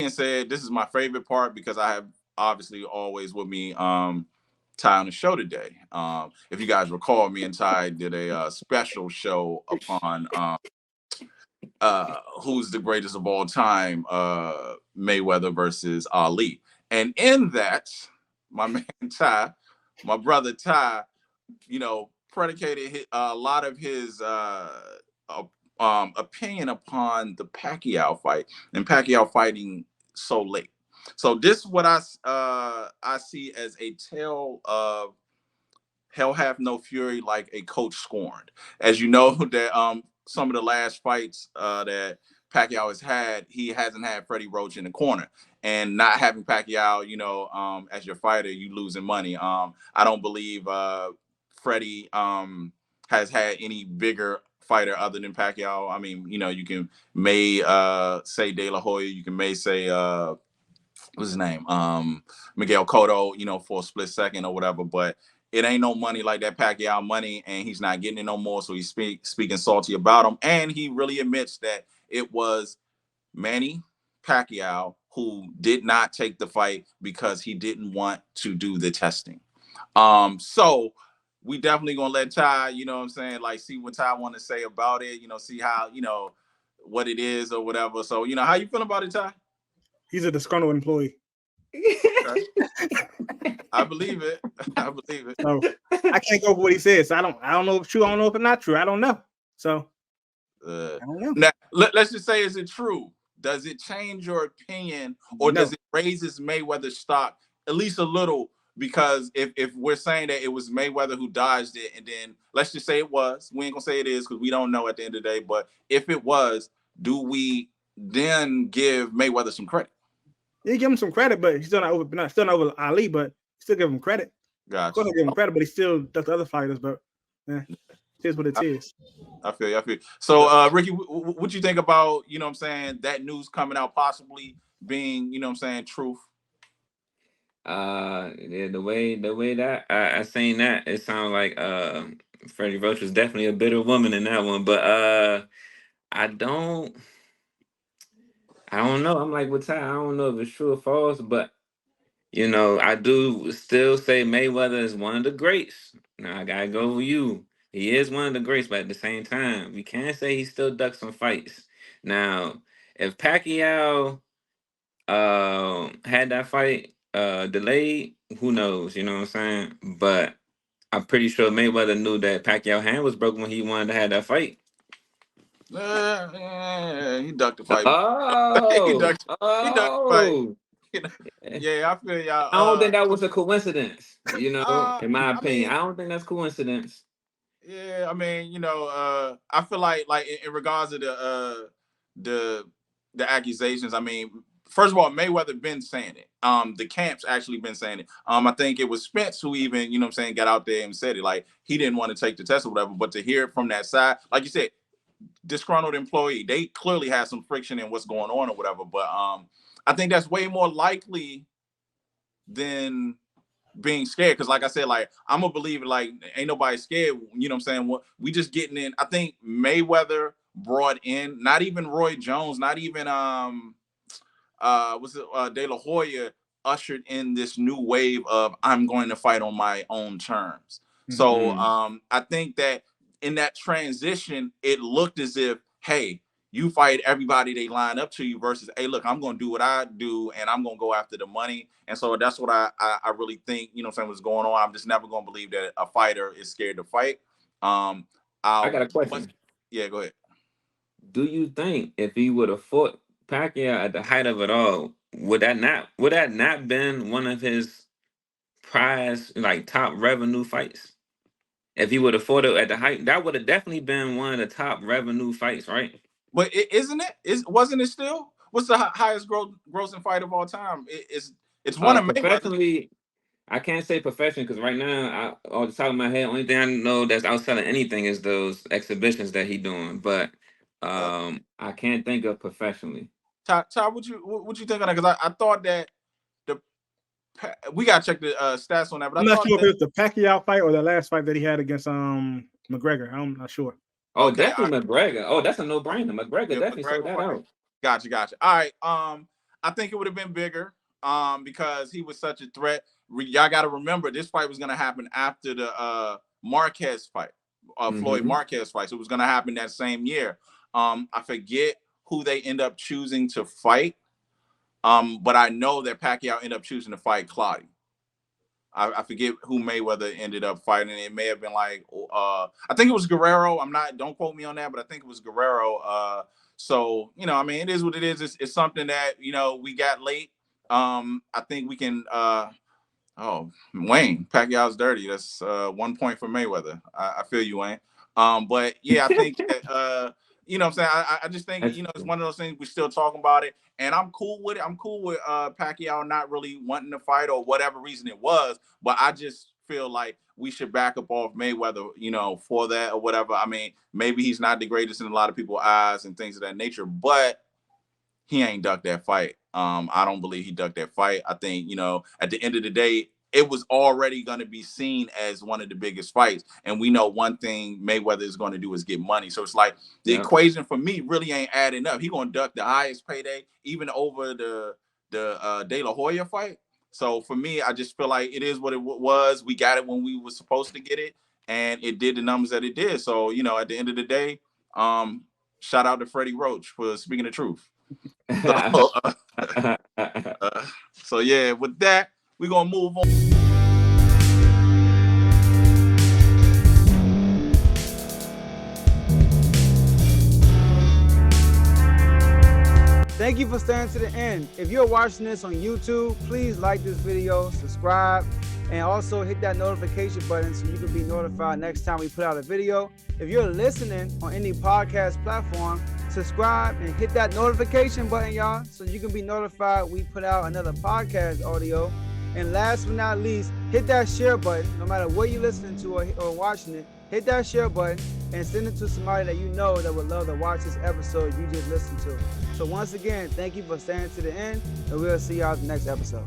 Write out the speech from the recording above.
being said, this is my favorite part because I have obviously always with me Ty on the show today. If you guys recall, me and Ty did a special show upon who's the greatest of all time, Mayweather versus Ali. And in that, my man Ty, my brother Ty, predicated a lot of his opinion upon the Pacquiao fight and Pacquiao fighting so late. So this is what I see as a tale of hell have no fury like a coach scorned. As you know that some of the last fights that Pacquiao has had, he hasn't had Freddie Roach in the corner. And not having Pacquiao, as your fighter, you losing money. I don't believe Freddie has had any bigger fighter other than Pacquiao. I mean, you can say De La Hoya, you can say what's his name? Miguel Cotto, for a split second or whatever, but it ain't no money like that Pacquiao money, and he's not getting it no more. So he's speaking salty about him, and he really admits that it was Manny Pacquiao who did not take the fight because he didn't want to do the testing. So we definitely gonna let Ty, like see what Ty want to say about it, see how, what it is or whatever. So, how you feel about it, Ty? He's a disgruntled employee. Okay. I believe it. I believe it. So I can't go for what he says. I don't know if it's true. I don't know if it's not true. I don't know. So I don't know. Now, let's just say, is it true? Does it change your opinion, or does it raises Mayweather's stock at least a little? Because if we're saying that it was Mayweather who dodged it, and then let's just say it was, we ain't gonna say it is because we don't know at the end of the day. But if it was, do we then give Mayweather some credit? You give him some credit, but he's still not over Ali, but still give him credit. Gotcha. Of course, I give him credit, but he still does the other fighters. But here's what it is. I feel you. So, Ricky, what you think about, that news coming out possibly being, truth? Yeah, the way that I seen that, it sounded like Freddie Roach was definitely a bitter woman in that one. But I don't know. I'm like with Ty, I don't know if it's true or false, but I do still say Mayweather is one of the greats. Now I gotta go with you. He is one of the greats, but at the same time, we can't say he still ducked some fights. Now, if Pacquiao had that fight delayed, who knows? You know what I'm saying? But I'm pretty sure Mayweather knew that Pacquiao hand was broken when he wanted to have that fight. He ducked the fight. He ducked the fight. Yeah, I feel y'all. I don't think that was a coincidence. In my opinion, I don't think that's coincidence. Yeah, I mean, I feel like in regards to the accusations, I mean, first of all, Mayweather been saying it. The camp's actually been saying it. I think it was Spence who even, got out there and said it. Like, he didn't want to take the test or whatever, but to hear it from that side, like you said, disgruntled employee, they clearly had some friction in what's going on or whatever. But I think that's way more likely than being scared, because like I said, like, I'm a believer, like, ain't nobody scared, what we just getting in. I think Mayweather brought in not even Roy Jones, not even De La Hoya, ushered in this new wave of I'm going to fight on my own terms. So I think that in that transition, it looked as if, hey, you fight everybody they line up to you versus, hey, look, I'm going to do what I do and I'm going to go after the money. And so that's what I really think, what's going on. I'm just never going to believe that a fighter is scared to fight. I got a question. Yeah, go ahead. Do you think if he would have fought Pacquiao at the height of it all, would that not been one of his prize, like, top revenue fights? If he would have fought it at the height, that would have definitely been one of the top revenue fights, right? But wasn't it still? What's the highest grossing fight of all time? It's one of professionally. I can't say professional because right now, off the top of my head, only thing I know that's outselling anything is those exhibitions that he doing. But I can't think of professionally. Ty, what you think of that? Because I thought that we gotta check the stats on that. But I'm not sure if it's the Pacquiao fight or the last fight that he had against McGregor. I'm not sure. Oh, okay, definitely McGregor. Oh, that's a no-brainer. McGregor definitely sold that out. Gotcha. All right. I think it would have been bigger because he was such a threat. Y'all got to remember this fight was going to happen after the Marquez fight, Floyd Mm-hmm. Marquez fight. So it was going to happen that same year. I forget who they end up choosing to fight, but I know that Pacquiao ended up choosing to fight Clottey. I forget who Mayweather ended up fighting. It may have been like I think it was Guerrero. Don't quote me on that, but I think it was Guerrero. So I mean, it is what it is. It's something that we got late. I think we can. Oh, Wayne, Pacquiao's dirty. That's 1 point for Mayweather. I feel you, Wayne. But yeah, I think that what I'm saying. I just think That's it's one of those things we're still talking about it, and I'm cool with it. I'm cool with Pacquiao not really wanting to fight or whatever reason it was. But I just feel like we should back up off Mayweather, for that or whatever. I mean, maybe he's not the greatest in a lot of people's eyes and things of that nature, but he ain't ducked that fight. I don't believe he ducked that fight. I think, at the end of the day, it was already going to be seen as one of the biggest fights. And we know one thing Mayweather is going to do is get money. So it's like the yeah. equation for me really ain't adding up. He going to duck the highest payday, even over the De La Hoya fight. So for me, I just feel like it is what it was. We got it when we were supposed to get it, and it did the numbers that it did. So, at the end of the day, shout out to Freddy Roach for speaking the truth. So, so yeah, with that, we're gonna move on. Thank you for staying to the end. If you're watching this on YouTube, please like this video, subscribe, and also hit that notification button so you can be notified next time we put out a video. If you're listening on any podcast platform, subscribe and hit that notification button, y'all, so you can be notified we put out another podcast audio. And last but not least, hit that share button. No matter what you're listening to or watching it, hit that share button and send it to somebody that you know that would love to watch this episode you just listened to. So once again, thank you for staying to the end, and we'll see y'all at the next episode.